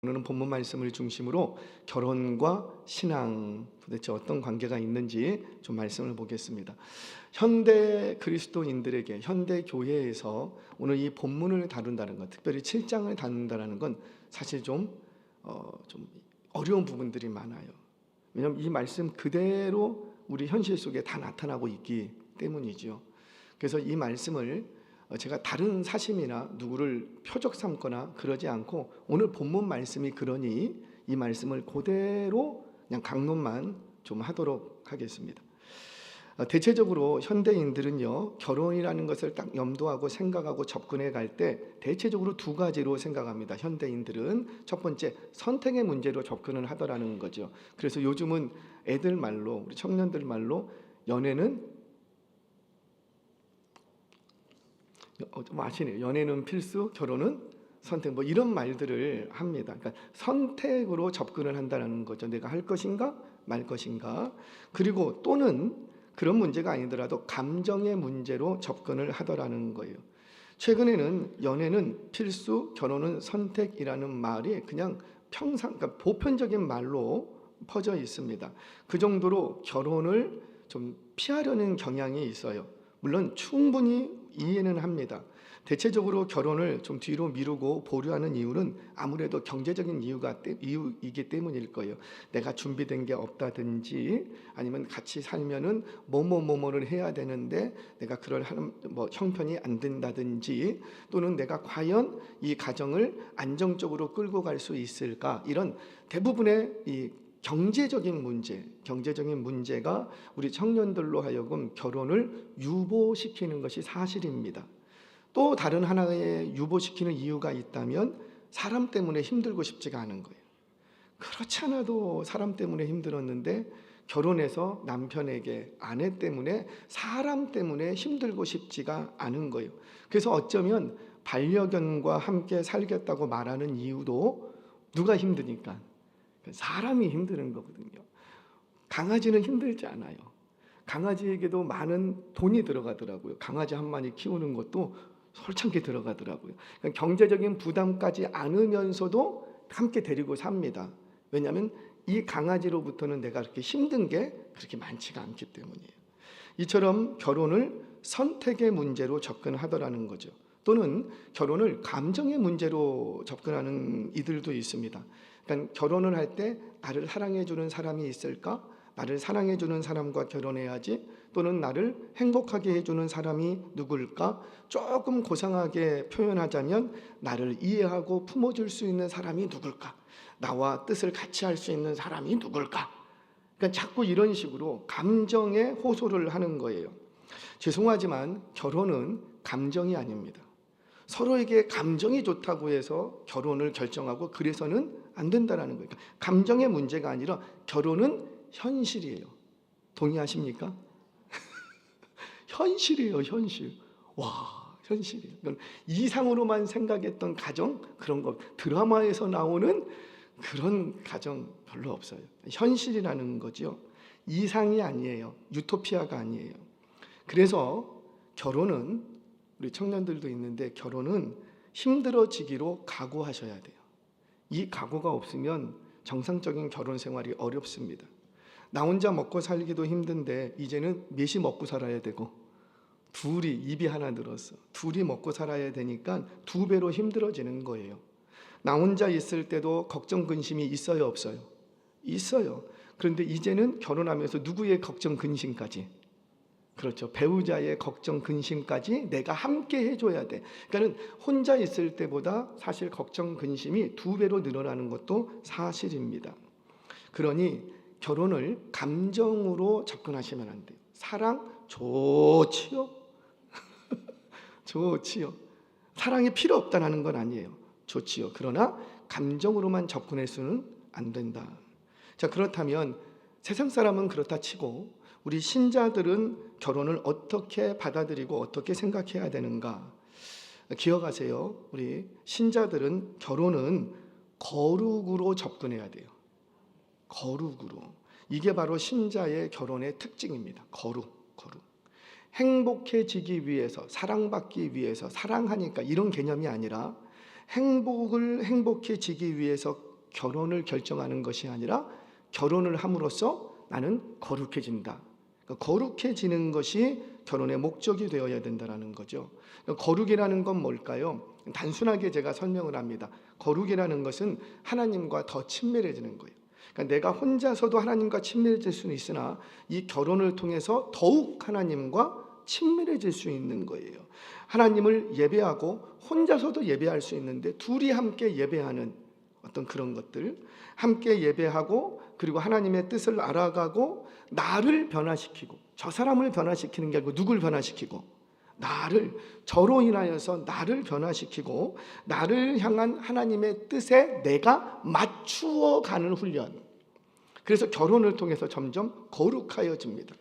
오늘은 본문 말씀을 중심으로 결혼과 신앙 도대체 어떤 관계가 있는지 좀 말씀을 보겠습니다. 현대 그리스도인들에게 현대 교회에서 오늘 이 본문을 다룬다는 것, 특별히 7장을 다룬다는 건 사실 좀 어려운 부분들이 많아요. 왜냐하면 이 말씀 그대로 우리 현실 속에 다 나타나고 있기 때문이죠. 그래서 이 말씀을 제가 다른 사심이나 누구를 표적 삼거나 그러지 않고 오늘 본문 말씀이 그러니 이 말씀을 그대로 그냥 강론만 좀 하도록 하겠습니다. 대체적으로 현대인들은요, 결혼이라는 것을 딱 염두하고 생각하고 접근해 갈 때 대체적으로 두 가지로 생각합니다. 현대인들은 첫 번째, 선택의 문제로 접근을 하더라는 거죠. 그래서 요즘은 애들 말로, 우리 청년들 말로 연애는 좀 아시네요. 연애는 필수, 결혼은 선택, 뭐 이런 말들을 합니다. 그러니까 선택으로 접근을 한다는 거죠. 내가 할 것인가 말 것인가. 그리고 또는 그런 문제가 아니더라도 감정의 문제로 접근을 하더라는 거예요. 최근에는 연애는 필수, 결혼은 선택이라는 말이 그냥 그러니까 보편적인 말로 퍼져 있습니다. 그 정도로 결혼을 좀 피하려는 경향이 있어요. 물론 충분히 이해는 합니다. 대체적으로 결혼을 좀 뒤로 미루고 보류하는 이유는 아무래도 경제적인 이유이기 때문일 거예요. 내가 준비된 게 없다든지 아니면 같이 살면은 뭐를 해야 되는데 내가 그럴 하는 형편이 안 된다든지 또는 내가 과연 이 가정을 안정적으로 끌고 갈 수 있을까, 이런 대부분의 이 경제적인 문제가 우리 청년들로 하여금 결혼을 유보시키는 것이 사실입니다. 또 다른 하나의 유보시키는 이유가 있다면 사람 때문에 힘들고 싶지가 않은 거예요. 그렇지 않아도 사람 때문에 힘들었는데 결혼해서 남편에게 아내 때문에 사람 때문에 힘들고 싶지가 않은 거예요. 그래서 어쩌면 반려견과 함께 살겠다고 말하는 이유도 누가 힘드니까 사람이 힘드는 거거든요. 강아지는 힘들지 않아요. 강아지에게도 많은 돈이 들어가더라고요. 강아지 한 마리 키우는 것도 솔찬게 들어가더라고요. 그러니까 경제적인 부담까지 않으면서도 함께 데리고 삽니다. 왜냐하면 이 강아지로부터는 내가 그렇게 힘든 게 그렇게 많지가 않기 때문이에요. 이처럼 결혼을 선택의 문제로 접근하더라는 거죠. 또는 결혼을 감정의 문제로 접근하는 이들도 있습니다. 그러니까 결혼을 할 때 나를 사랑해 주는 사람이 있을까? 나를 사랑해 주는 사람과 결혼해야지. 또는 나를 행복하게 해주는 사람이 누굴까? 조금 고상하게 표현하자면 나를 이해하고 품어줄 수 있는 사람이 누굴까? 나와 뜻을 같이 할 수 있는 사람이 누굴까? 그러니까 자꾸 이런 식으로 감정에 호소를 하는 거예요. 죄송하지만 결혼은 감정이 아닙니다. 서로에게 감정이 좋다고 해서 결혼을 결정하고 그래서는 안 된다라는 거예요. 그러니까 감정의 문제가 아니라 결혼은 현실이에요. 동의하십니까? 현실이에요, 현실. 와, 현실이에요. 이상으로만 생각했던 가정, 그런 거 드라마에서 나오는 그런 가정 별로 없어요. 현실이라는 거죠. 이상이 아니에요. 유토피아가 아니에요. 그래서 결혼은, 우리 청년들도 있는데 결혼은 힘들어지기로 각오하셔야 돼요. 이 각오가 없으면 정상적인 결혼 생활이 어렵습니다. 나 혼자 먹고 살기도 힘든데 이제는 넷이 먹고 살아야 되고, 둘이 입이 하나 늘었어. 둘이 먹고 살아야 되니까 두 배로 힘들어지는 거예요. 나 혼자 있을 때도 걱정 근심이 있어요, 없어요? 있어요. 그런데 이제는 결혼하면서 누구의 걱정 근심까지, 그렇죠, 배우자의 걱정 근심까지 내가 함께 해줘야 돼. 그러니까 혼자 있을 때보다 사실 걱정 근심이 두 배로 늘어나는 것도 사실입니다. 그러니 결혼을 감정으로 접근하시면 안 돼요. 사랑 좋지요. 좋지요. 사랑이 필요 없다는 건 아니에요. 좋지요. 그러나 감정으로만 접근해서는 안 된다. 자, 그렇다면 세상 사람은 그렇다 치고 우리 신자들은 결혼을 어떻게 받아들이고 어떻게 생각해야 되는가? 기억하세요. 우리 신자들은 결혼은 거룩으로 접근해야 돼요. 거룩으로. 이게 바로 신자의 결혼의 특징입니다. 거룩. 행복해지기 위해서, 사랑받기 위해서, 사랑하니까 이런 개념이 아니라 행복해지기 위해서 결혼을 결정하는 것이 아니라 결혼을 함으로써 나는 거룩해진다. 그러니까 거룩해지는 것이 결혼의 목적이 되어야 된다는 거죠. 그러니까 거룩이라는 건 뭘까요? 단순하게 제가 설명을 합니다. 거룩이라는 것은 하나님과 더 친밀해지는 거예요. 그러니까 내가 혼자서도 하나님과 친밀해질 수는 있으나 이 결혼을 통해서 더욱 하나님과 친밀해질 수 있는 거예요. 하나님을 예배하고 혼자서도 예배할 수 있는데 둘이 함께 예배하는 어떤 그런 것들, 함께 예배하고 그리고 하나님의 뜻을 알아가고 나를 변화시키고, 저 사람을 변화시키는 게 아니고 누굴 변화시키고, 나를, 저로 인하여서 나를 변화시키고 나를 향한 하나님의 뜻에 내가 맞추어 가는 훈련. 그래서 결혼을 통해서 점점 거룩하여집니다.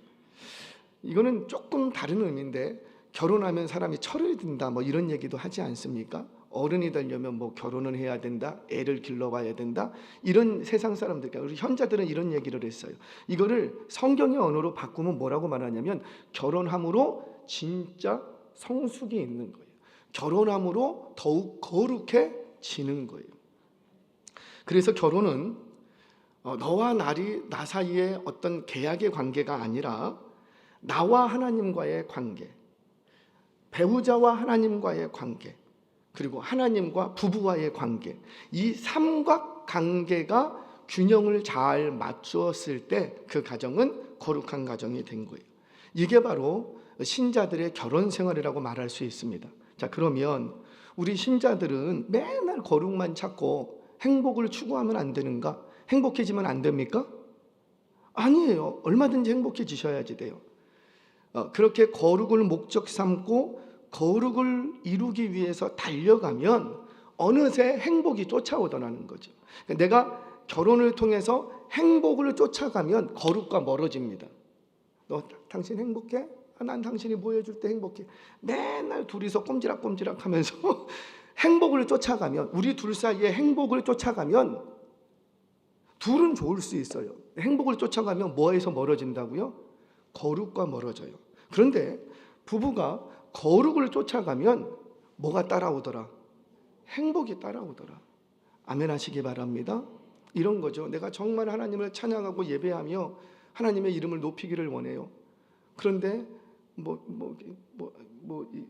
이거는 조금 다른 의미인데, 결혼하면 사람이 철이 든다 뭐 이런 얘기도 하지 않습니까? 어른이 되려면 뭐 결혼을 해야 된다, 애를 길러봐야 된다, 이런 세상 사람들, 우리 현자들은 이런 얘기를 했어요. 이거를 성경의 언어로 바꾸면 뭐라고 말하냐면, 결혼함으로 진짜 성숙이 있는 거예요. 결혼함으로 더욱 거룩해지는 거예요. 그래서 결혼은 너와 나 사이의 어떤 계약의 관계가 아니라 나와 하나님과의 관계, 배우자와 하나님과의 관계, 그리고 하나님과 부부와의 관계, 이 삼각관계가 균형을 잘 맞추었을 때 그 가정은 거룩한 가정이 된 거예요. 이게 바로 신자들의 결혼 생활이라고 말할 수 있습니다. 자, 그러면 우리 신자들은 맨날 거룩만 찾고 행복을 추구하면 안 되는가? 행복해지면 안 됩니까? 아니에요. 얼마든지 행복해지셔야지 돼요. 그렇게 거룩을 목적 삼고 거룩을 이루기 위해서 달려가면 어느새 행복이 쫓아오더라는 거죠. 내가 결혼을 통해서 행복을 쫓아가면 거룩과 멀어집니다. 너 당신 행복해? 난 당신이 뭐 해줄 때 행복해. 맨날 둘이서 꼼지락꼼지락 하면서 행복을 쫓아가면, 우리 둘 사이에 행복을 쫓아가면 둘은 좋을 수 있어요. 행복을 쫓아가면 뭐에서 멀어진다고요? 거룩과 멀어져요. 그런데 부부가 거룩을 쫓아가면 뭐가 따라오더라? 행복이 따라오더라. 아멘 하시기 바랍니다. 이런 거죠. 내가 정말 하나님을 찬양하고 예배하며 하나님의 이름을 높이기를 원해요. 그런데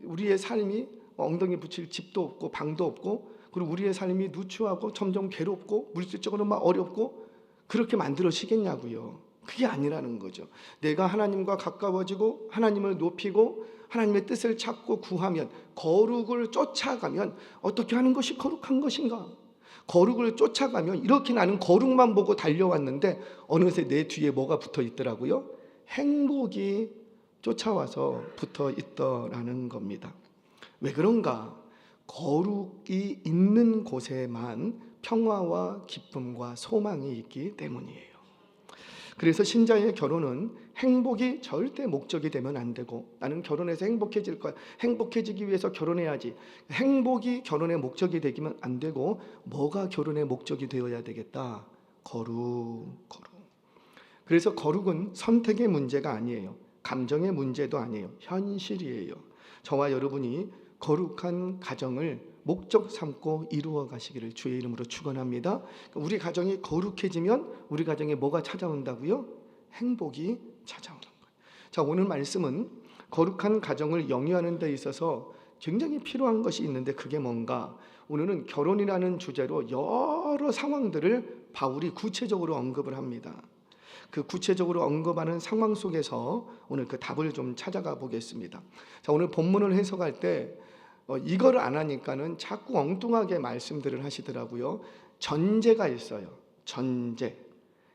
우리의 삶이 엉덩이 붙일 집도 없고 방도 없고, 그리고 우리의 삶이 누추하고 점점 괴롭고 물질적으로 막 어렵고 그렇게 만들어지겠냐고요. 그게 아니라는 거죠. 내가 하나님과 가까워지고 하나님을 높이고 하나님의 뜻을 찾고 구하면, 거룩을 쫓아가면 어떻게 하는 것이 거룩한 것인가? 거룩을 쫓아가면, 이렇게 나는 거룩만 보고 달려왔는데 어느새 내 뒤에 뭐가 붙어 있더라고요? 행복이 쫓아와서 붙어 있더라는 겁니다. 왜 그런가? 거룩이 있는 곳에만 평화와 기쁨과 소망이 있기 때문이에요. 그래서 신자의 결혼은 행복이 절대 목적이 되면 안 되고, 나는 결혼해서 행복해질 거야, 행복해지기 위해서 결혼해야지, 행복이 결혼의 목적이 되기만 안 되고, 뭐가 결혼의 목적이 되어야 되겠다? 거룩. 그래서 거룩은 선택의 문제가 아니에요. 감정의 문제도 아니에요. 현실이에요. 저와 여러분이 거룩한 가정을 목적 삼고 이루어 가시기를 주의 이름으로 축원합니다. 우리 가정이 거룩해지면 우리 가정에 뭐가 찾아온다고요? 행복이 찾아오는 거예요. 자, 오늘 말씀은 거룩한 가정을 영위하는 데 있어서 굉장히 필요한 것이 있는데, 그게 뭔가? 오늘은 결혼이라는 주제로 여러 상황들을 바울이 구체적으로 언급을 합니다. 그 구체적으로 언급하는 상황 속에서 오늘 그 답을 좀 찾아가 보겠습니다. 자, 오늘 본문을 해석할 때 이걸 안 하니까는 자꾸 엉뚱하게 말씀들을 하시더라고요. 전제가 있어요. 전제.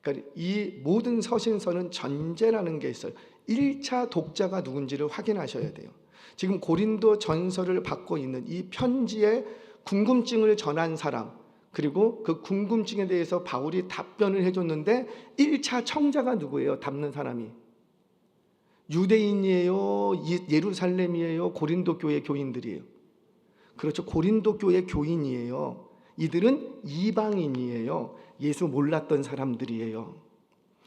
그러니까 이 모든 서신서는 전제라는 게 있어요. 1차 독자가 누군지를 확인하셔야 돼요. 지금 고린도 전서를 받고 있는 이 편지에 궁금증을 전한 사람, 그리고 그 궁금증에 대해서 바울이 답변을 해줬는데 1차 청자가 누구예요? 답는 사람이 유대인이에요? 예루살렘이에요? 고린도 교회 교인들이에요? 그렇죠. 고린도 교회 교인이에요. 이들은 이방인이에요. 예수 몰랐던 사람들이에요.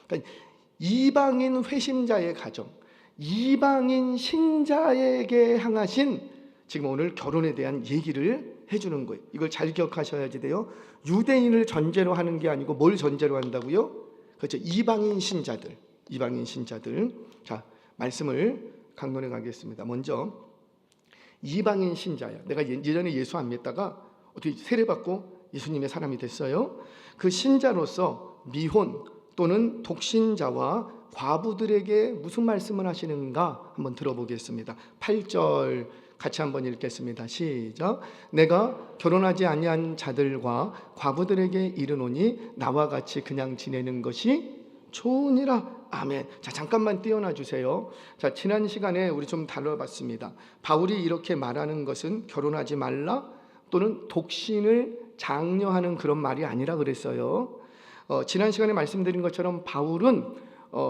그러니까 이방인 회심자의 가정, 이방인 신자에게 향하신 지금 오늘 결혼에 대한 얘기를 해주는 거예요. 이걸 잘 기억하셔야지 돼요. 유대인을 전제로 하는 게 아니고 뭘 전제로 한다고요? 그렇죠. 이방인 신자들. 자, 말씀을 강론해 가겠습니다. 먼저 이방인 신자야. 내가 예전에 예수 안 믿다가 어떻게 세례받고 예수님의 사람이 됐어요. 그 신자로서 미혼 또는 독신자와 과부들에게 무슨 말씀을 하시는가 한번 들어보겠습니다. 8절 같이 한번 읽겠습니다. 시작. 내가 결혼하지 아니한 자들과 과부들에게 이르노니 나와 같이 그냥 지내는 것이 좋으니라. 아멘. 자, 잠깐만 띄어놔 주세요. 자, 지난 시간에 우리 좀 다뤄봤습니다. 바울이 이렇게 말하는 것은 결혼하지 말라 또는 독신을 장려하는 그런 말이 아니라 그랬어요. 지난 시간에 말씀드린 것처럼 바울은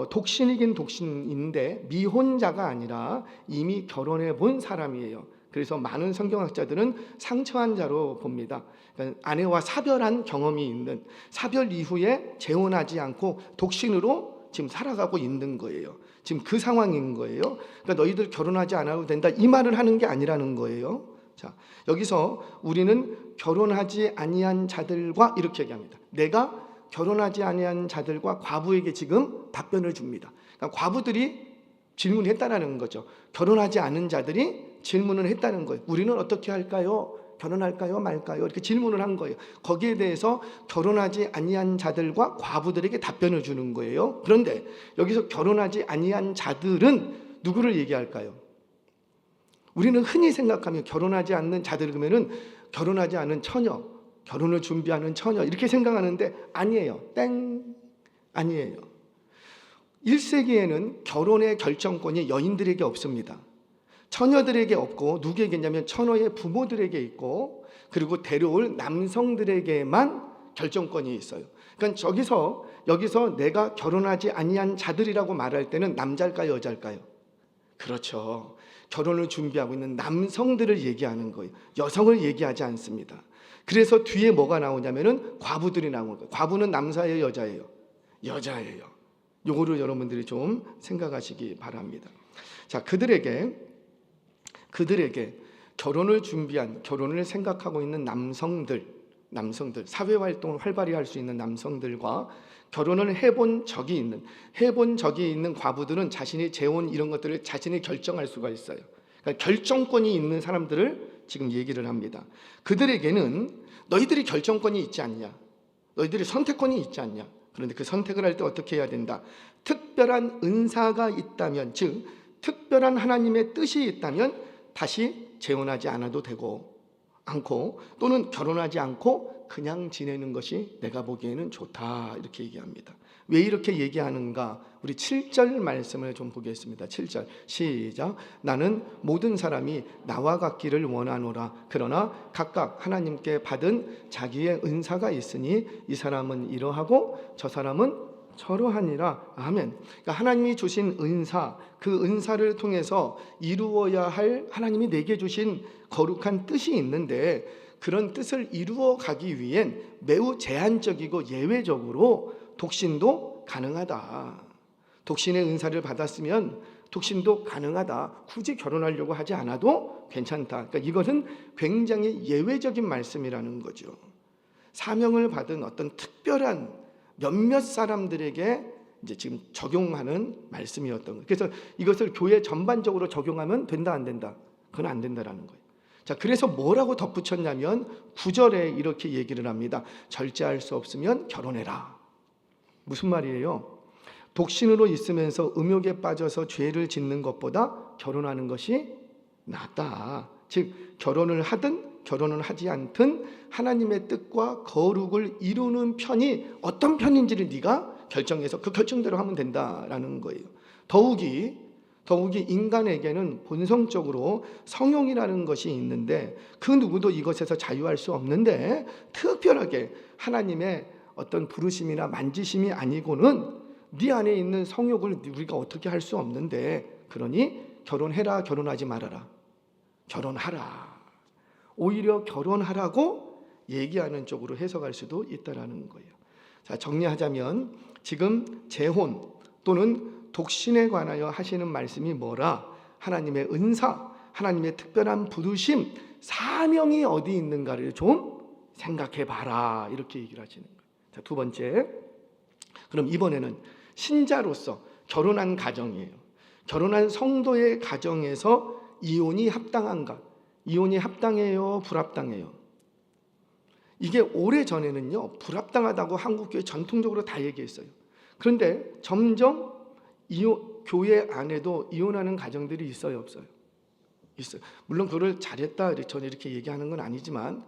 독신이긴 독신인데 미혼자가 아니라 이미 결혼해 본 사람이에요. 그래서 많은 성경학자들은 상처한 자로 봅니다. 그러니까 아내와 사별한 경험이 있는, 사별 이후에 재혼하지 않고 독신으로 지금 살아가고 있는 거예요. 지금 그 상황인 거예요. 그러니까 너희들 결혼하지 않아도 된다 이 말을 하는 게 아니라는 거예요. 자, 여기서 우리는 결혼하지 아니한 자들과 이렇게 얘기합니다. 내가 결혼하지 아니한 자들과 과부에게 지금 답변을 줍니다. 그러니까 과부들이 질문했다라는 거죠. 결혼하지 않은 자들이 질문을 했다는 거예요. 우리는 어떻게 할까요? 결혼할까요? 말까요? 이렇게 질문을 한 거예요. 거기에 대해서 결혼하지 아니한 자들과 과부들에게 답변을 주는 거예요. 그런데 여기서 결혼하지 아니한 자들은 누구를 얘기할까요? 우리는 흔히 생각하면 결혼하지 않는 자들 그러면은 결혼하지 않은 처녀, 결혼을 준비하는 처녀 이렇게 생각하는데 아니에요. 땡. 아니에요. 1세기에는 결혼의 결정권이 여인들에게 없습니다. 처녀들에게 없고 누구에게 있냐면 처녀의 부모들에게 있고 그리고 데려올 남성들에게만 결정권이 있어요. 그러니까 여기서 내가 결혼하지 아니한 자들이라고 말할 때는 남자일까요, 여자일까요? 그렇죠. 결혼을 준비하고 있는 남성들을 얘기하는 거예요. 여성을 얘기하지 않습니다. 그래서 뒤에 뭐가 나오냐면은 과부들이 나오는 거예요. 과부는 남자예요, 여자예요? 여자예요. 요거를 여러분들이 좀 생각하시기 바랍니다. 자, 그들에게 결혼을 준비한, 결혼을 생각하고 있는 남성들, 사회 활동을 활발히 할 수 있는 남성들과 결혼을 해본 적이 있는 과부들은 자신이 재혼 이런 것들을 자신이 결정할 수가 있어요. 그러니까 결정권이 있는 사람들을 지금 얘기를 합니다. 그들에게는 너희들이 결정권이 있지 않냐? 너희들이 선택권이 있지 않냐? 그런데 그 선택을 할 때 어떻게 해야 된다? 특별한 은사가 있다면, 즉 특별한 하나님의 뜻이 있다면 다시 재혼하지 않아도 되고 않고 또는 결혼하지 않고 그냥 지내는 것이 내가 보기에는 좋다 이렇게 얘기합니다. 왜 이렇게 얘기하는가? 우리 7절 말씀을 좀 보겠습니다. 7절 시작. 나는 모든 사람이 나와 같기를 원하노라. 그러나 각각 하나님께 받은 자기의 은사가 있으니 이 사람은 이러하고 저 사람은 저러하니라. 아멘. 그러니까 하나님이 주신 은사, 그 은사를 통해서 이루어야 할 하나님이 내게 주신 거룩한 뜻이 있는데 그런 뜻을 이루어 가기 위hen 매우 제한적이고 예외적으로 독신도 가능하다. 독신의 은사를 받았으면 독신도 가능하다. 굳이 결혼하려고 하지 않아도 괜찮다. 그러니까 이것은 굉장히 예외적인 말씀이라는 거죠. 사명을 받은 어떤 특별한 몇몇 사람들에게 이제 지금 적용하는 말씀이었던 거예요. 그래서 이것을 교회 전반적으로 적용하면 된다 안 된다? 그건 안 된다라는 거예요. 자, 그래서 뭐라고 덧붙였냐면 9절에 이렇게 얘기를 합니다. 절제할 수 없으면 결혼해라. 무슨 말이에요? 독신으로 있으면서 음욕에 빠져서 죄를 짓는 것보다 결혼하는 것이 낫다. 즉 결혼을 하든 결혼을 하지 않든 하나님의 뜻과 거룩을 이루는 편이 어떤 편인지를 네가 결정해서 그 결정대로 하면 된다라는 거예요. 더욱이 인간에게는 본성적으로 성욕이라는 것이 있는데 그 누구도 이것에서 자유할 수 없는데 특별하게 하나님의 어떤 부르심이나 만지심이 아니고는 네 안에 있는 성욕을 우리가 어떻게 할 수 없는데 그러니 결혼해라, 결혼하지 말아라. 결혼하라. 오히려 결혼하라고 얘기하는 쪽으로 해석할 수도 있다라는 거예요. 자, 정리하자면 지금 재혼 또는 독신에 관하여 하시는 말씀이 뭐라? 하나님의 은사, 하나님의 특별한 부르심, 사명이 어디 있는가를 좀 생각해 봐라, 이렇게 얘기를 하시는 거예요. 자, 두 번째, 그럼 이번에는 신자로서 결혼한 가정이에요. 결혼한 성도의 가정에서 이혼이 합당한가? 이혼이 합당해요, 불합당해요? 이게 오래전에는요 불합당하다고 한국교회 전통적으로 다 얘기했어요. 그런데 점점 교회 안에도 이혼하는 가정들이 있어요, 없어요? 있어요. 물론 그걸 잘했다 저는 이렇게 얘기하는 건 아니지만,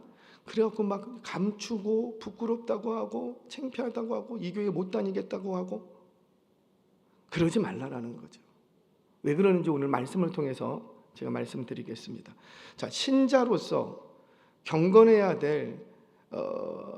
그래갖고 막 감추고 부끄럽다고 하고 창피하다고 하고 이 교회 못 다니겠다고 하고, 그러지 말라라는 거죠. 왜 그러는지 오늘 말씀을 통해서 제가 말씀드리겠습니다. 자, 신자로서 경건해야 될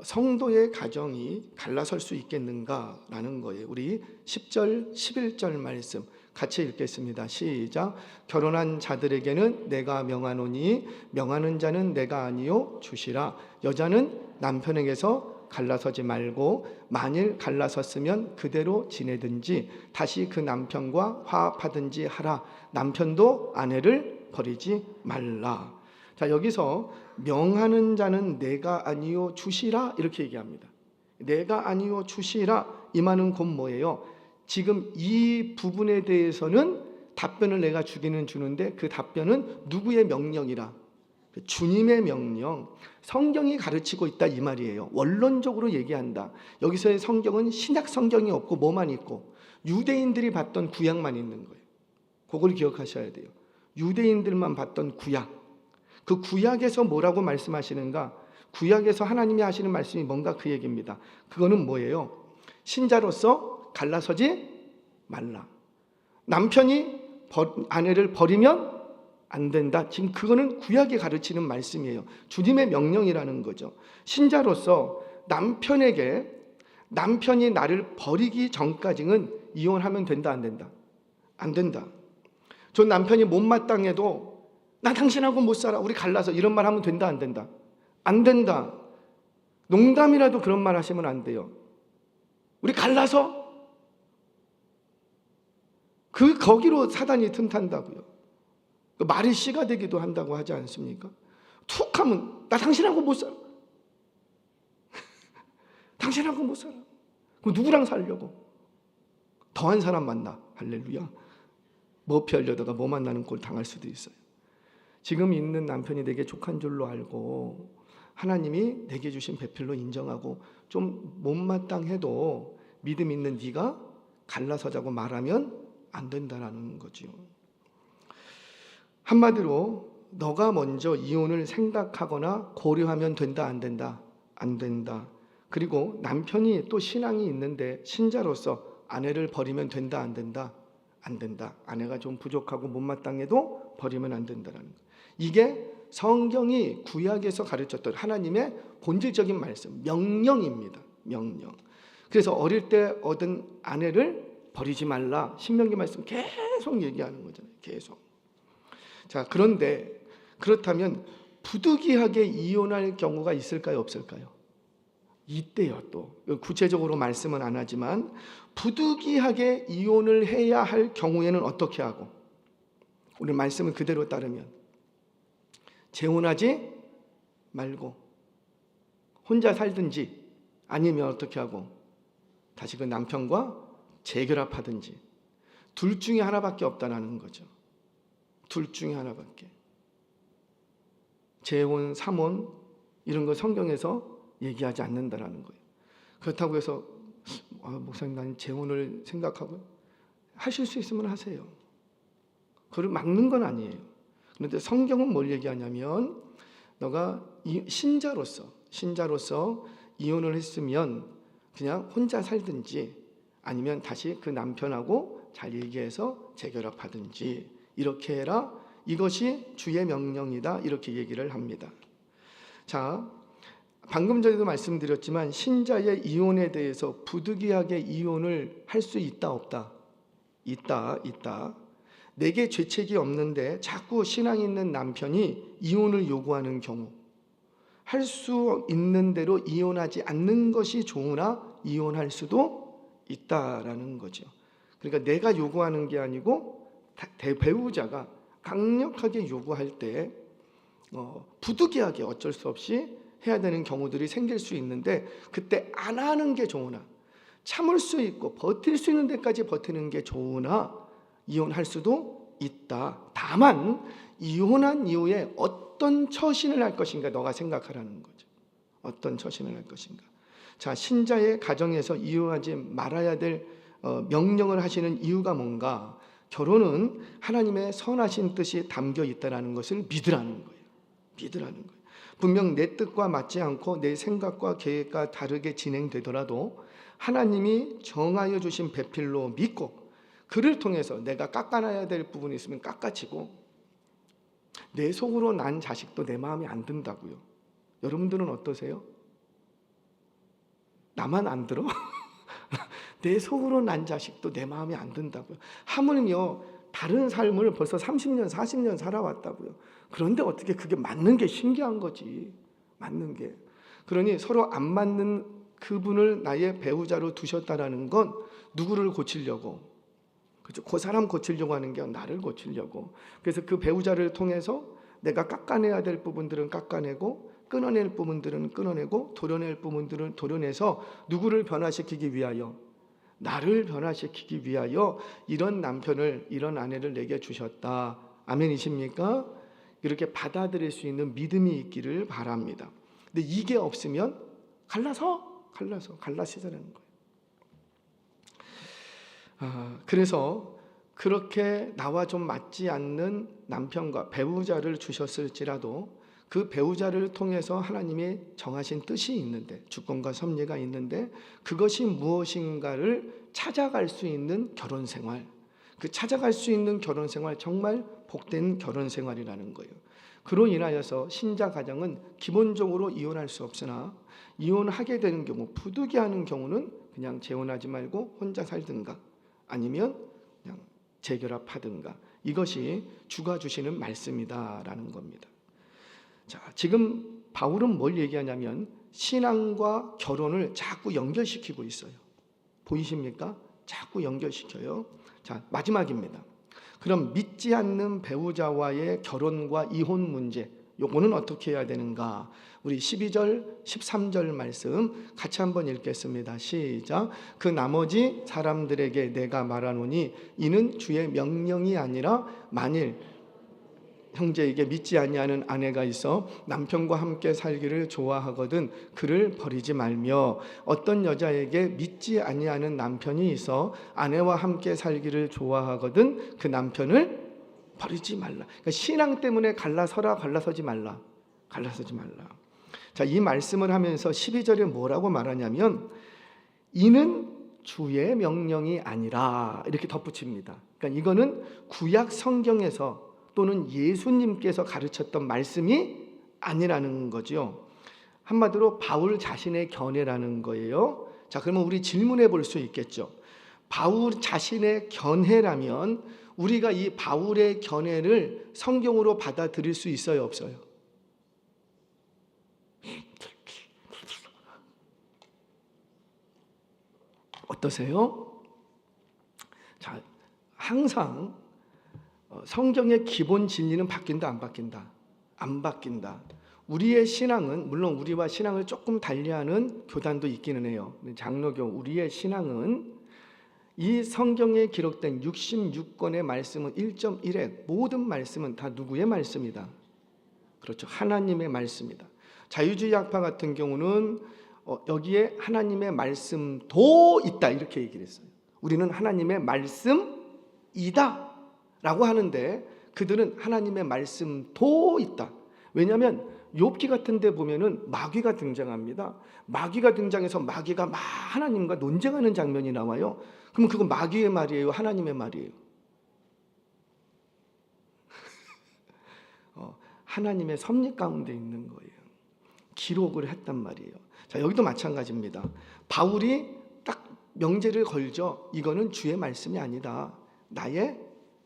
성도의 가정이 갈라설 수 있겠는가라는 거예요. 우리 10절 11절 말씀 같이 읽겠습니다. 시작. 결혼한 자들에게는 내가 명하노니 명하는 자는 내가 아니요 주시라. 여자는 남편에게서 갈라서지 말고 만일 갈라섰으면 그대로 지내든지 다시 그 남편과 화합하든지 하라. 남편도 아내를 버리지 말라. 자, 여기서 명하는 자는 내가 아니요 주시라 이렇게 얘기합니다. 내가 아니요 주시라, 이 말은 곧 뭐예요? 지금 이 부분에 대해서는 답변을 내가 주기는 주는데 그 답변은 누구의 명령이라? 주님의 명령, 성경이 가르치고 있다 이 말이에요. 원론적으로 얘기한다. 여기서의 성경은 신약 성경이 없고 뭐만 있고 유대인들이 봤던 구약만 있는 거예요. 그걸 기억하셔야 돼요. 유대인들만 봤던 구약. 그 구약에서 뭐라고 말씀하시는가? 구약에서 하나님이 하시는 말씀이 뭔가 그 얘기입니다. 그거는 뭐예요? 신자로서 갈라서지 말라. 남편이 아내를 버리면 안 된다. 지금 그거는 구약이 가르치는 말씀이에요. 주님의 명령이라는 거죠. 신자로서 남편이 나를 버리기 전까지는 이혼하면 된다, 안 된다? 안 된다. 저 남편이 못마땅해도 나 당신하고 못 살아, 우리 갈라서, 이런 말 하면 된다, 안 된다? 안 된다. 농담이라도 그런 말 하시면 안 돼요. 우리 갈라서? 거기로 사단이 틈탄다고요. 말이 씨가 되기도 한다고 하지 않습니까? 툭 하면 나 당신하고 못 살아. 당신하고 못 살아. 그럼 누구랑 살려고? 더한 사람 만나. 할렐루야. 뭐 피하려다가 뭐 만나는 꼴 당할 수도 있어요. 지금 있는 남편이 내게 족한 줄로 알고 하나님이 내게 주신 배필로 인정하고 좀 못마땅해도 믿음 있는 네가 갈라서자고 말하면 안 된다라는 거죠. 한마디로 너가 먼저 이혼을 생각하거나 고려하면 된다, 안 된다? 안 된다. 그리고 남편이 또 신앙이 있는데 신자로서 아내를 버리면 된다, 안 된다? 안 된다. 아내가 좀 부족하고 못마땅해도 버리면 안 된다라는 거. 이게 성경이 구약에서 가르쳤던 하나님의 본질적인 말씀, 명령입니다. 명령. 그래서 어릴 때 얻은 아내를 버리지 말라. 신명기 말씀 계속 얘기하는 거잖아요. 계속. 자, 그런데 그렇다면 부득이하게 이혼할 경우가 있을까요, 없을까요? 이때요. 또 구체적으로 말씀은 안 하지만 부득이하게 이혼을 해야 할 경우에는 어떻게 하고, 우리 말씀을 그대로 따르면 재혼하지 말고 혼자 살든지, 아니면 어떻게 하고 다시 그 남편과 재결합하든지, 둘 중에 하나밖에 없다는 거죠. 둘 중에 하나밖에. 재혼, 삼혼 이런 거 성경에서 얘기하지 않는다라는 거예요. 그렇다고 해서 목사님 나는 재혼을 생각하고, 하실 수 있으면 하세요. 그걸 막는 건 아니에요. 그런데 성경은 뭘 얘기하냐면, 너가 신자로서 이혼을 했으면 그냥 혼자 살든지, 아니면 다시 그 남편하고 잘 얘기해서 재결합하든지 이렇게 해라. 이것이 주의 명령이다. 이렇게 얘기를 합니다. 자, 방금 전에도 말씀드렸지만 신자의 이혼에 대해서 부득이하게 이혼을 할 수 있다, 없다? 있다. 내게 죄책이 없는데 자꾸 신앙 있는 남편이 이혼을 요구하는 경우, 할 수 있는 대로 이혼하지 않는 것이 좋으나 이혼할 수도 있다라는 거죠. 그러니까 내가 요구하는 게 아니고 배우자가 강력하게 요구할 때 부득이하게 어쩔 수 없이 해야 되는 경우들이 생길 수 있는데, 그때 안 하는 게 좋으나, 참을 수 있고 버틸 수 있는 데까지 버티는 게 좋으나 이혼할 수도 있다. 다만 이혼한 이후에 어떤 처신을 할 것인가 너가 생각하라는 거죠. 어떤 처신을 할 것인가. 자, 신자의 가정에서 이혼하지 말아야 될 명령을 하시는 이유가 뭔가? 결혼은 하나님의 선하신 뜻이 담겨 있다는 것을 믿으라는 거예요. 믿으라는 거예요. 분명 내 뜻과 맞지 않고 내 생각과 계획과 다르게 진행되더라도 하나님이 정하여 주신 배필로 믿고, 그를 통해서 내가 깎아놔야 될 부분이 있으면 깎아치고, 내 속으로 난 자식도 내 마음에 안 든다고요. 여러분들은 어떠세요? 나만 안 들어? 내 속으로 난 자식도 내 마음에 안 든다고요. 하물며 다른 삶을 벌써 30년, 40년 살아왔다고요. 그런데 어떻게 그게 맞는 게 신기한 거지. 맞는 게. 그러니 서로 안 맞는 그분을 나의 배우자로 두셨다라는 건 누구를 고치려고? 그렇죠? 그 사람 고치려고 하는 게 아니라 나를 고치려고. 그래서 그 배우자를 통해서 내가 깎아내야 될 부분들은 깎아내고, 끊어낼 부분들은 끊어내고, 도려낼 부분들은 도려내서 누구를 변화시키기 위하여? 나를 변화시키기 위하여 이런 남편을, 이런 아내를 내게 주셨다. 아멘이십니까? 이렇게 받아들일 수 있는 믿음이 있기를 바랍니다. 근데 이게 없으면 갈라시자는 거예요. 그래서 그렇게 나와 좀 맞지 않는 남편과 배우자를 주셨을지라도 그 배우자를 통해서 하나님이 정하신 뜻이 있는데, 주권과 섭리가 있는데, 그것이 무엇인가를 찾아갈 수 있는 결혼생활, 그 찾아갈 수 있는 결혼생활, 정말 복된 결혼생활이라는 거예요. 그로 인하여서 신자 가정은 기본적으로 이혼할 수 없으나, 이혼하게 되는 경우, 부득이하는 경우는 그냥 재혼하지 말고 혼자 살든가 아니면 그냥 재결합하든가, 이것이 주가 주시는 말씀이다라는 겁니다. 자, 지금 바울은 뭘 얘기하냐면 신앙과 결혼을 자꾸 연결시키고 있어요. 보이십니까? 자꾸 연결시켜요. 자, 마지막입니다. 그럼 믿지 않는 배우자와의 결혼과 이혼 문제, 요거는 어떻게 해야 되는가? 우리 12절, 13절 말씀 같이 한번 읽겠습니다. 시작. 그 나머지 사람들에게 내가 말하노니 이는 주의 명령이 아니라, 만일 형제에게 믿지 아니하는 아내가 있어 남편과 함께 살기를 좋아하거든 그를 버리지 말며, 어떤 여자에게 믿지 아니하는 남편이 있어 아내와 함께 살기를 좋아하거든 그 남편을 버리지 말라. 그러니까 신앙 때문에 갈라서지 말라. 자, 이 말씀을 하면서 12절에 뭐라고 말하냐면 이는 주의 명령이 아니라 이렇게 덧붙입니다. 그러니까 이거는 구약 성경에서 또는 예수님께서 가르쳤던 말씀이 아니라는 거죠. 한마디로 바울 자신의 견해라는 거예요. 자, 그러면 우리 질문해 볼 수 있겠죠. 바울 자신의 견해라면 우리가 이 바울의 견해를 성경으로 받아들일 수 있어요, 없어요? 어떠세요? 자, 항상 성경의 기본 진리는 바뀐다, 안 바뀐다? 안 바뀐다. 우리의 신앙은, 물론 우리와 신앙을 조금 달리하는 교단도 있기는 해요. 장로교, 우리의 신앙은 이 성경에 기록된 66권의 말씀은 1.1에 모든 말씀은 다 누구의 말씀이다? 그렇죠, 하나님의 말씀이다. 자유주의 학파 같은 경우는 여기에 하나님의 말씀도 있다 이렇게 얘기를 했어요. 우리는 하나님의 말씀이다 라고 하는데 그들은 하나님의 말씀도 있다. 왜냐하면 욥기 같은 데 보면은 마귀가 등장합니다. 마귀가 등장해서 마귀가 막 하나님과 논쟁하는 장면이 나와요. 그럼 그건 마귀의 말이에요, 하나님의 말이에요? 하나님의 섭리 가운데 있는 거예요. 기록을 했단 말이에요. 자, 여기도 마찬가지입니다. 바울이 딱 명제를 걸죠. 이거는 주의 말씀이 아니다, 나의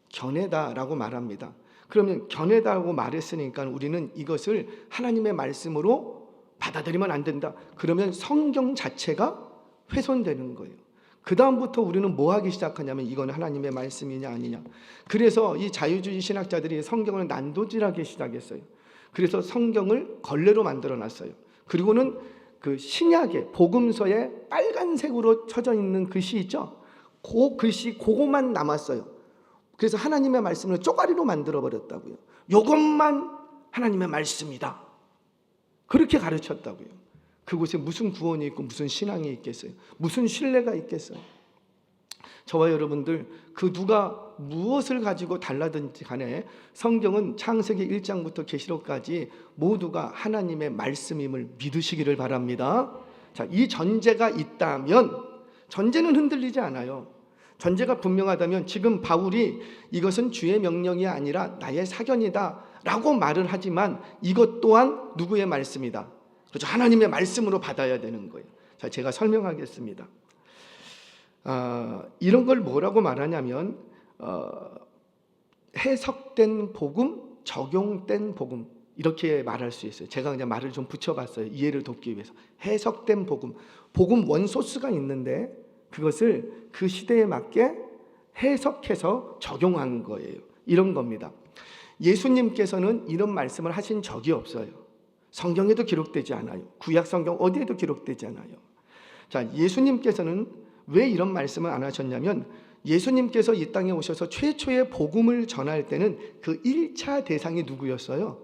견해다라고 말합니다. 그러면 견해다라고 말했으니까 우리는 이것을 하나님의 말씀으로 받아들이면 안 된다. 그러면 성경 자체가 훼손되는 거예요. 그 다음부터 우리는 뭐 하기 시작하냐면 이건 하나님의 말씀이냐 아니냐. 그래서 이 자유주의 신학자들이 성경을 난도질하기 시작했어요. 그래서 성경을 걸레로 만들어놨어요. 그리고는 그 신약의 복음서에 빨간색으로 쳐져 있는 글씨 있죠. 그 글씨 그것만 남았어요. 그래서 하나님의 말씀을 쪼가리로 만들어 버렸다고요. 이것만 하나님의 말씀이다. 그렇게 가르쳤다고요. 그곳에 무슨 구원이 있고 무슨 신앙이 있겠어요? 무슨 신뢰가 있겠어요? 저와 여러분들 그 누가 무엇을 가지고 달라든지 간에 성경은 창세기 1장부터 계시록까지 모두가 하나님의 말씀임을 믿으시기를 바랍니다. 자, 이 전제가 있다면 전제는 흔들리지 않아요. 전제가 분명하다면 지금 바울이 이것은 주의 명령이 아니라 나의 사견이다 라고 말을 하지만 이것 또한 누구의 말씀이다? 그렇죠. 하나님의 말씀으로 받아야 되는 거예요. 자, 제가 설명하겠습니다. 이런 걸 뭐라고 말하냐면 해석된 복음, 적용된 복음 이렇게 말할 수 있어요. 제가 그냥 말을 좀 붙여봤어요. 이해를 돕기 위해서. 해석된 복음, 복음 원소스가 있는데 그것을 그 시대에 맞게 해석해서 적용한 거예요. 이런 겁니다. 예수님께서는 이런 말씀을 하신 적이 없어요. 성경에도 기록되지 않아요. 구약 성경 어디에도 기록되지 않아요. 자, 예수님께서는 왜 이런 말씀을 안 하셨냐면 예수님께서 이 땅에 오셔서 최초의 복음을 전할 때는 그 1차 대상이 누구였어요?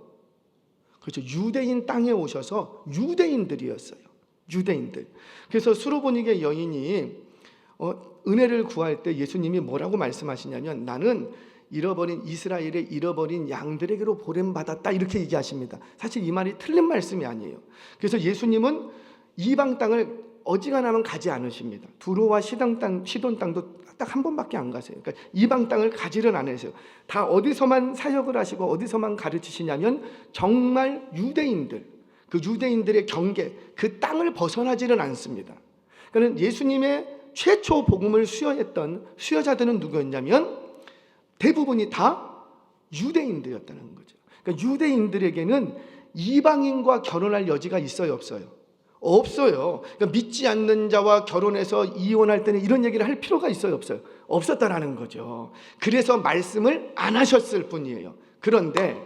그렇죠. 유대인 땅에 오셔서 유대인들이었어요. 유대인들. 그래서 수로보니게 여인이 은혜를 구할 때 예수님이 뭐라고 말씀하시냐면 나는 잃어버린 이스라엘의 잃어버린 양들에게로 보냄받았다 이렇게 얘기하십니다. 사실 이 말이 틀린 말씀이 아니에요. 그래서 예수님은 이방 땅을 어지간하면 가지 않으십니다. 두로와 시돈 땅도 딱 한 번밖에 안 가세요. 그러니까 이방 땅을 가지를 않으세요. 다 어디서만 사역을 하시고 어디서만 가르치시냐면 정말 유대인들, 그 유대인들의 경계, 그 땅을 벗어나지는 않습니다. 그러니까 예수님의 최초 복음을 수여했던 수여자들은 누구였냐면 대부분이 다 유대인들이었다는 거죠. 그러니까 유대인들에게는 이방인과 결혼할 여지가 있어요, 없어요? 없어요. 그러니까 믿지 않는 자와 결혼해서 이혼할 때는 이런 얘기를 할 필요가 있어요, 없어요? 없었다라는 거죠. 그래서 말씀을 안 하셨을 뿐이에요. 그런데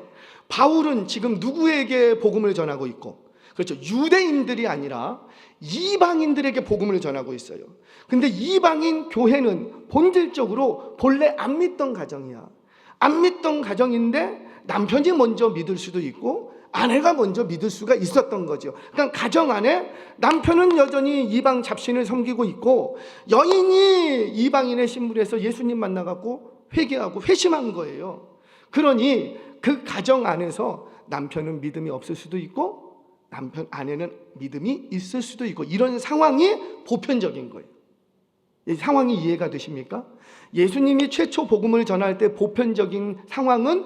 바울은 지금 누구에게 복음을 전하고 있고, 그렇죠, 유대인들이 아니라 이방인들에게 복음을 전하고 있어요. 근데 이방인 교회는 본질적으로 본래 안 믿던 가정이야. 안 믿던 가정인데 남편이 먼저 믿을 수도 있고 아내가 먼저 믿을 수가 있었던 거죠. 그러니까 가정 안에 남편은 여전히 이방 잡신을 섬기고 있고 여인이 이방인의 신분에서 예수님 만나갖고 회개하고 회심한 거예요. 그러니 그 가정 안에서 남편은 믿음이 없을 수도 있고 아내는 믿음이 있을 수도 있고 이런 상황이 보편적인 거예요. 이 상황이 이해가 되십니까? 예수님이 최초 복음을 전할 때 보편적인 상황은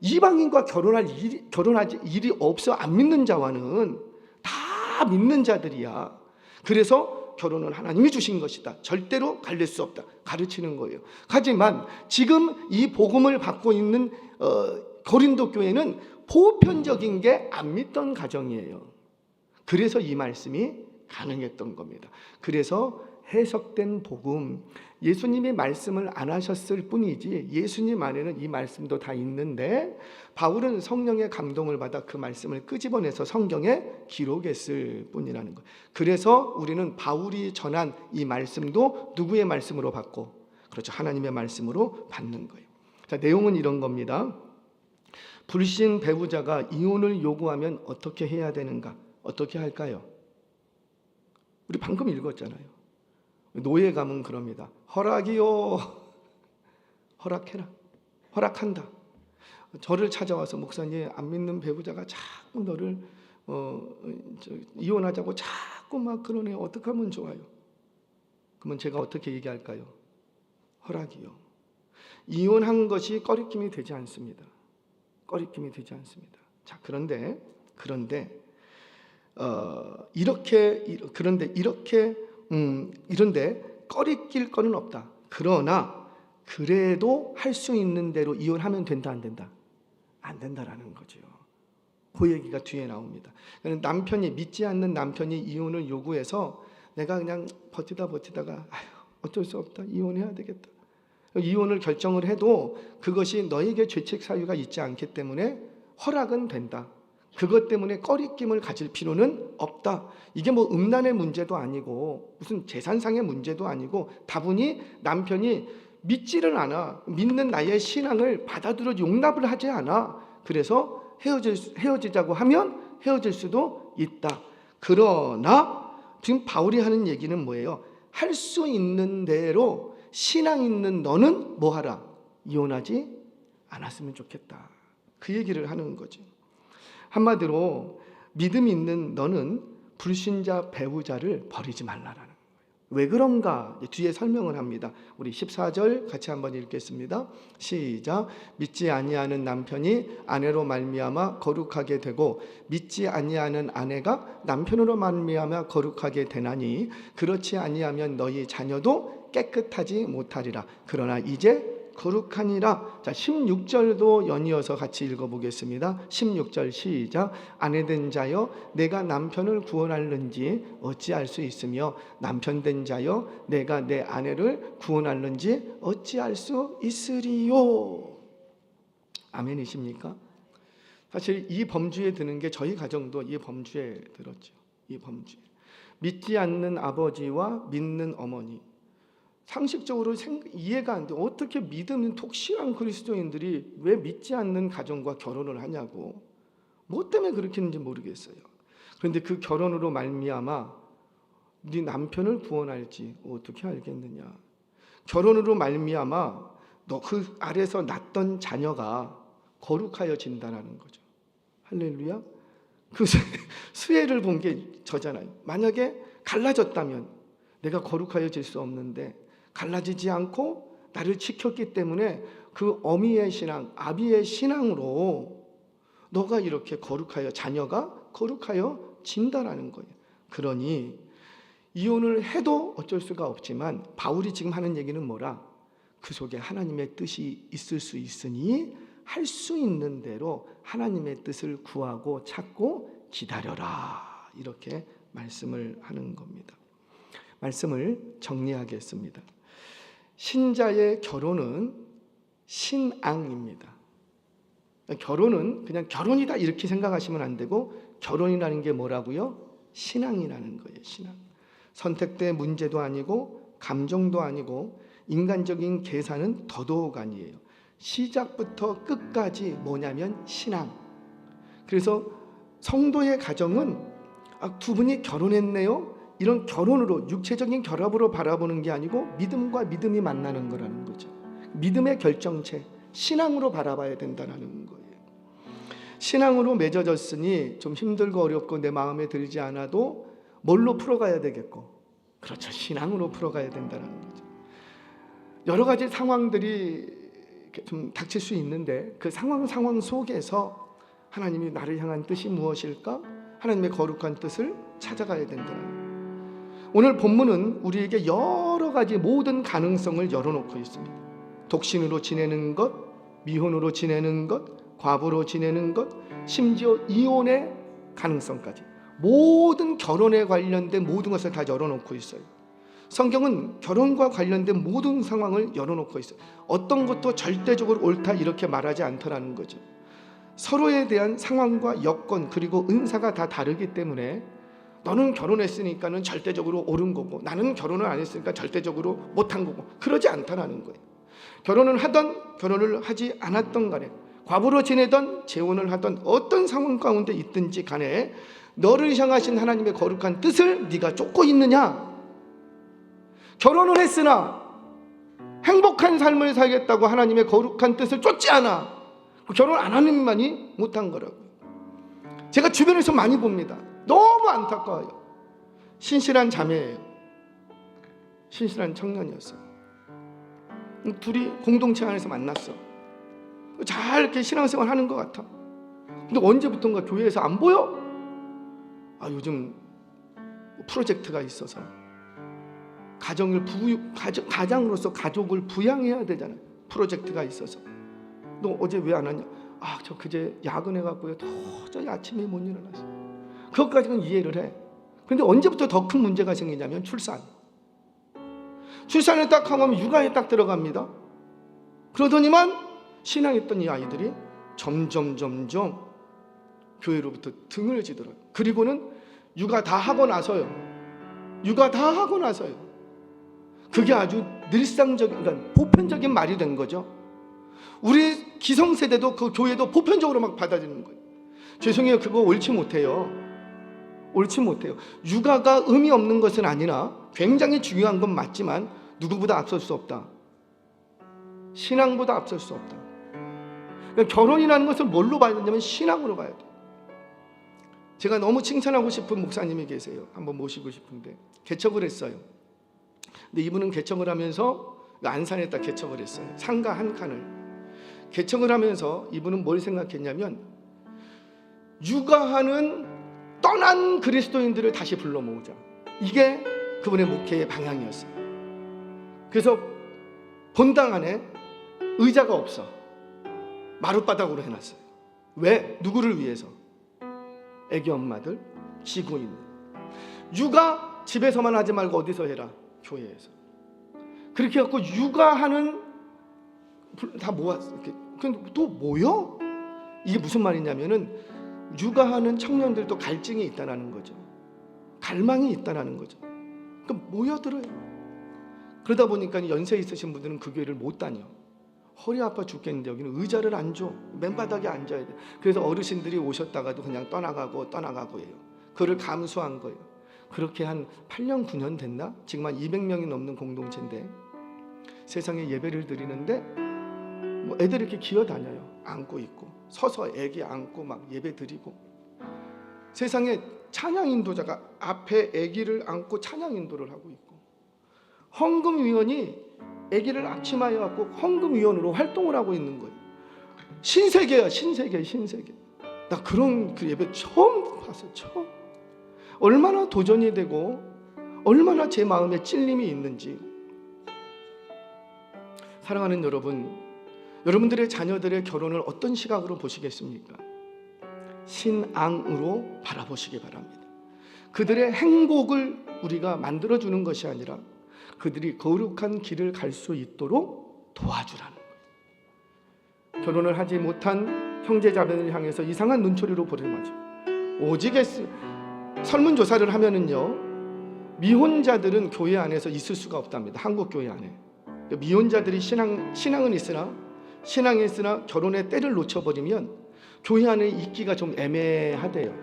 이방인과 결혼하지 일이 없어 안 믿는 자와는 다 믿는 자들이야. 그래서 결혼은 하나님이 주신 것이다. 절대로 갈릴 수 없다. 가르치는 거예요. 하지만 지금 이 복음을 받고 있는 고린도 교회는 보편적인 게 안 믿던 가정이에요. 그래서 이 말씀이 가능했던 겁니다. 그래서 해석된 복음, 예수님이 말씀을 안 하셨을 뿐이지 예수님 안에는 이 말씀도 다 있는데 바울은 성령의 감동을 받아 그 말씀을 끄집어내서 성경에 기록했을 뿐이라는 거예요. 그래서 우리는 바울이 전한 이 말씀도 누구의 말씀으로 받고, 그렇죠, 하나님의 말씀으로 받는 거예요. 자, 내용은 이런 겁니다. 불신 배우자가 이혼을 요구하면 어떻게 해야 되는가? 어떻게 할까요? 우리 방금 읽었잖아요. 노예감은 그럽니다. 허락이요. 허락해라. 허락한다. 저를 찾아와서 목사님, 안 믿는 배우자가 자꾸 너를 이혼하자고 자꾸 막 그러네. 어떻게 하면 좋아요? 그러면 제가 어떻게 얘기할까요? 허락이요. 이혼한 것이 꺼리낌이 되지 않습니다. 꺼리낌이 되지 않습니다. 자, 그런데 이런데 꺼리낄 거는 없다. 그러나 그래도 할 수 있는 대로 이혼하면 된다, 안 된다? 안 된다라는 거죠. 그 얘기가 뒤에 나옵니다. 남편이, 믿지 않는 남편이 이혼을 요구해서 내가 그냥 버티다가 아휴 어쩔 수 없다. 이혼해야 되겠다. 이혼을 결정을 해도 그것이 너에게 죄책 사유가 있지 않기 때문에 허락은 된다. 그것 때문에 꺼리낌을 가질 필요는 없다. 이게 뭐 음란의 문제도 아니고 무슨 재산상의 문제도 아니고 다분히 남편이 믿지를 않아. 믿는 나의 신앙을 받아들여 용납을 하지 않아. 그래서 헤어지자고 하면 헤어질 수도 있다. 그러나 지금 바울이 하는 얘기는 뭐예요? 할 수 있는 대로 신앙 있는 너는 뭐하라? 이혼하지 않았으면 좋겠다. 그 얘기를 하는 거죠. 한마디로 믿음 있는 너는 불신자 배우자를 버리지 말라라는 거예요. 왜 그런가? 뒤에 설명을 합니다. 우리 14절 같이 한번 읽겠습니다. 시작. 믿지 아니하는 남편이 아내로 말미암아 거룩하게 되고 믿지 아니하는 아내가 남편으로 말미암아 거룩하게 되나니 그렇지 아니하면 너희 자녀도 깨끗하지 못하리라. 그러나 이제 거룩하니라. 자, 16절도 연이어서 같이 읽어보겠습니다. 16절 시작. 아내된 자여 내가 남편을 구원할는지 어찌할 수 있으며 남편된 자여 내가 내 아내를 구원할는지 어찌할 수 있으리요. 아멘이십니까? 사실 이 범주에 드는 게 저희 가정도 이 범주에 들었죠. 이 범주. 믿지 않는 아버지와 믿는 어머니. 상식적으로 이해가 안 돼. 어떻게 믿음 독실한 그리스도인들이 왜 믿지 않는 가정과 결혼을 하냐고. 뭐 때문에 그렇게 했는지 모르겠어요. 그런데 그 결혼으로 말미암아 네 남편을 구원할지 어떻게 알겠느냐. 결혼으로 말미암아 너 그 아래서 낳던 자녀가 거룩하여진다는 거죠. 할렐루야. 그 수혜를 본 게 저잖아요. 만약에 갈라졌다면 내가 거룩하여질 수 없는데 갈라지지 않고 나를 지켰기 때문에 그 어미의 신앙, 아비의 신앙으로 너가 이렇게 거룩하여 자녀가 거룩하여 진다라는 거예요. 그러니 이혼을 해도 어쩔 수가 없지만 바울이 지금 하는 얘기는 뭐라? 그 속에 하나님의 뜻이 있을 수 있으니 할 수 있는 대로 하나님의 뜻을 구하고 찾고 기다려라. 이렇게 말씀을 하는 겁니다. 말씀을 정리하겠습니다. 신자의 결혼은 신앙입니다. 결혼은 그냥 결혼이다 이렇게 생각하시면 안 되고 결혼이라는 게 뭐라고요? 신앙이라는 거예요. 신앙. 선택된 문제도 아니고 감정도 아니고 인간적인 계산은 더더욱 아니에요. 시작부터 끝까지 뭐냐면 신앙. 그래서 성도의 가정은 두 분이 결혼했네요. 이런 결혼으로 육체적인 결합으로 바라보는 게 아니고 믿음과 믿음이 만나는 거라는 거죠. 믿음의 결정체, 신앙으로 바라봐야 된다는 거예요. 신앙으로 맺어졌으니 좀 힘들고 어렵고 내 마음에 들지 않아도 뭘로 풀어가야 되겠고, 그렇죠. 신앙으로 풀어가야 된다는 거죠. 여러 가지 상황들이 좀 닥칠 수 있는데 그 상황 속에서 하나님이 나를 향한 뜻이 무엇일까? 하나님의 거룩한 뜻을 찾아가야 된다는 거예요. 오늘 본문은 우리에게 여러 가지 모든 가능성을 열어놓고 있습니다. 독신으로 지내는 것, 미혼으로 지내는 것, 과부로 지내는 것, 심지어 이혼의 가능성까지 모든 결혼에 관련된 모든 것을 다 열어놓고 있어요. 성경은 결혼과 관련된 모든 상황을 열어놓고 있어요. 어떤 것도 절대적으로 옳다 이렇게 말하지 않더라는 거죠. 서로에 대한 상황과 여건 그리고 은사가 다 다르기 때문에 너는 결혼했으니까는 절대적으로 옳은 거고 나는 결혼을 안 했으니까 절대적으로 못한 거고 그러지 않다라는 거예요. 결혼을 하던 결혼을 하지 않았던 간에 과부로 지내던 재혼을 하던 어떤 상황 가운데 있든지 간에 너를 향하신 하나님의 거룩한 뜻을 네가 쫓고 있느냐? 결혼을 했으나 행복한 삶을 살겠다고 하나님의 거룩한 뜻을 쫓지 않아. 결혼 안 하는 만이 못한 거라고요. 제가 주변에서 많이 봅니다. 너무 안타까워요. 신실한 자매예요. 신실한 청년이었어요. 둘이 공동체 안에서 만났어. 잘 이렇게 신앙생활 하는 것 같아. 근데 언제부턴가 교회에서 안 보여? 요즘 프로젝트가 있어서 가장으로서 가족을 부양해야 되잖아. 프로젝트가 있어서. 너 어제 왜 안 왔냐? 저 그제 야근해갖고요. 도저히 아침에 못 일어났어. 그것까지는 이해를 해. 근데 언제부터 더 큰 문제가 생기냐면 출산. 출산을 딱 하고 하면 육아에 딱 들어갑니다. 그러더니만 신앙했던 이 아이들이 점점 교회로부터 등을 지더라고요. 그리고는 육아 다 하고 나서요. 그게 아주 늘상적인, 그러니까 보편적인 말이 된 거죠. 우리 기성세대도 그 교회도 보편적으로 막 받아들이는 거예요. 죄송해요. 그거 옳지 못해요. 육아가 의미 없는 것은 아니라 굉장히 중요한 건 맞지만 누구보다 앞설 수 없다. 신앙보다 앞설 수 없다. 그러니까 결혼이라는 것을 뭘로 봐야 되냐면 신앙으로 봐야 돼요. 제가 너무 칭찬하고 싶은 목사님이 계세요. 한번 모시고 싶은데 개척을 했어요. 근데 이분은 개척을 하면서 안산에다 개척을 했어요. 상가 한 칸을 개척을 하면서 이분은 뭘 생각했냐면 육아하는 떠난 그리스도인들을 다시 불러 모으자. 이게 그분의 목회의 방향이었어요. 그래서 본당 안에 의자가 없어. 마룻바닥으로 해놨어요. 왜? 누구를 위해서? 애기 엄마들, 지구인. 육아 집에서만 하지 말고 어디서 해라? 교회에서. 그렇게 해갖고 육아하는 다 모았어. 근데 또 모여? 이게 무슨 말이냐면은 육아하는 청년들도 갈증이 있다라는 거죠. 갈망이 있다라는 거죠. 그럼 모여들어요. 그러다 보니까 연세 있으신 분들은 그 교회를 못 다녀. 허리 아파 죽겠는데 여기는 의자를 안 줘. 맨바닥에 앉아야 돼. 그래서 어르신들이 오셨다가도 그냥 떠나가고 해요. 그를 감수한 거예요. 그렇게 한 8년 9년 됐나? 지금 한 200명이 넘는 공동체인데 세상에 예배를 드리는데 뭐 애들이 이렇게 기어다녀요. 안고 있고 서서 애기 안고 막 예배 드리고. 세상에 찬양 인도자가 앞에 애기를 안고 찬양 인도를 하고 있고, 헌금위원이 아기를 앞치마해 갖고 헌금위원으로 활동을 하고 있는 거예요. 신세계야, 신세계. 나 그런 그 예배 처음 봤어요. 처음. 얼마나 도전이 되고 얼마나 제 마음에 찔림이 있는지. 사랑하는 여러분, 여러분들의 자녀들의 결혼을 어떤 시각으로 보시겠습니까? 신앙으로 바라보시기 바랍니다. 그들의 행복을 우리가 만들어주는 것이 아니라 그들이 거룩한 길을 갈 수 있도록 도와주라는 거예요. 결혼을 하지 못한 형제자매를 향해서 이상한 눈초리로 보지 마죠. 오직 설문조사를 하면은요, 미혼자들은 교회 안에서 있을 수가 없답니다. 한국 교회 안에. 미혼자들이 신앙은 있으나 결혼의 때를 놓쳐버리면 교회 안에 있기가 좀 애매하대요.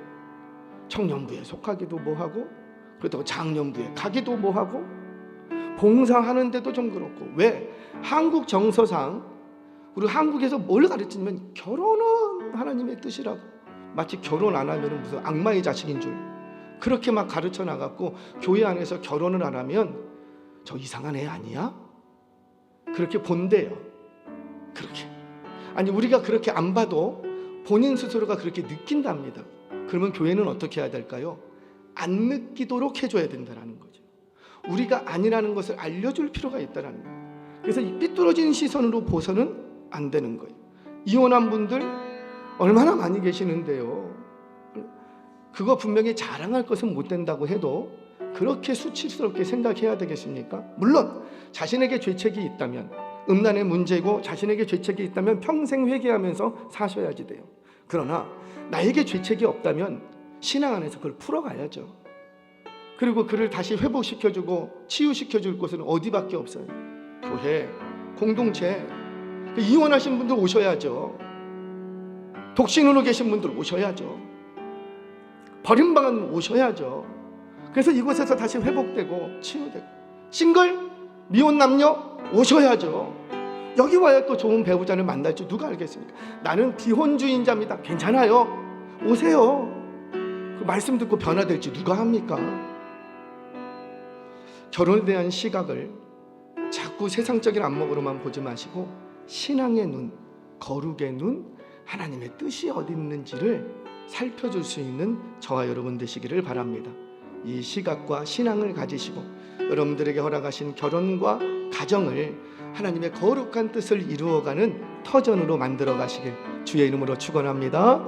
청년부에 속하기도 뭐하고, 그렇다고 장년부에 가기도 뭐하고, 봉사하는데도 좀 그렇고. 왜? 한국 정서상 우리 한국에서 뭘 가르치냐면 결혼은 하나님의 뜻이라고, 마치 결혼 안 하면 무슨 악마의 자식인 줄 그렇게 막 가르쳐 나갔고, 교회 안에서 결혼을 안 하면 저 이상한 애 아니야? 그렇게 본대요. 그렇게. 아니, 우리가 그렇게 안 봐도 본인 스스로가 그렇게 느낀답니다. 그러면 교회는 어떻게 해야 될까요? 안 느끼도록 해줘야 된다는 거죠. 우리가 아니라는 것을 알려줄 필요가 있다는 거예요. 그래서 이 삐뚤어진 시선으로 보서는 안 되는 거예요. 이혼한 분들 얼마나 많이 계시는데요. 그거 분명히 자랑할 것은 못 된다고 해도 그렇게 수치스럽게 생각해야 되겠습니까? 물론 자신에게 죄책이 있다면, 음란의 문제고 자신에게 죄책이 있다면 평생 회개하면서 사셔야지 돼요. 그러나 나에게 죄책이 없다면 신앙 안에서 그걸 풀어가야죠. 그리고 그를 다시 회복시켜주고 치유시켜줄 곳은 어디밖에 없어요? 교회, 공동체. 이혼하신 분들 오셔야죠. 독신으로 계신 분들 오셔야죠. 버림받은 오셔야죠. 그래서 이곳에서 다시 회복되고 치유되고. 싱글, 미혼 남녀 오셔야죠. 여기 와야 또 좋은 배우자를 만날 줄 누가 알겠습니까? 나는 비혼주의자입니다. 괜찮아요. 오세요. 그 말씀 듣고 변화될지 누가 합니까? 결혼에 대한 시각을 자꾸 세상적인 안목으로만 보지 마시고 신앙의 눈, 거룩의 눈, 하나님의 뜻이 어디 있는지를 살펴줄 수 있는 저와 여러분 되시기를 바랍니다. 이 시각과 신앙을 가지시고 여러분들에게 허락하신 결혼과 가정을 하나님의 거룩한 뜻을 이루어가는 터전으로 만들어 가시길 주의 이름으로 축원합니다.